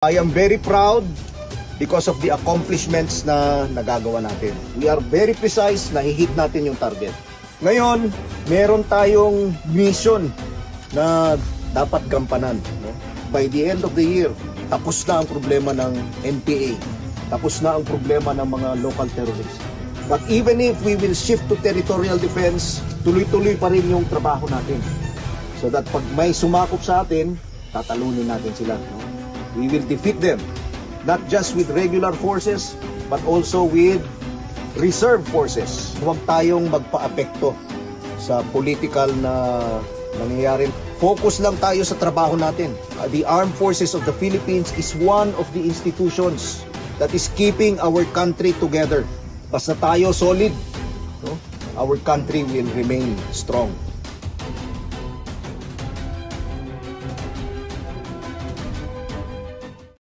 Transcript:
I am very proud because of the accomplishments na nagagawa natin. We are very precise na hihit natin yung target. Ngayon, meron tayong mission na dapat gampanan. No? By the end of the year, tapos na ang problema ng NPA. Tapos na ang problema ng mga local terrorists. But even if we will shift to territorial defense, tuloy-tuloy pa rin yung trabaho natin. So that pag may sumakop sa atin, tatalunin natin sila. No? We will defeat them, not just with regular forces, but also with reserve forces. Huwag tayong magpa-apekto sa political na nangyayari. Focus lang tayo sa trabaho natin. The Armed Forces of the Philippines is one of the institutions that is keeping our country together. Basta tayo solid, no? Our country will remain strong.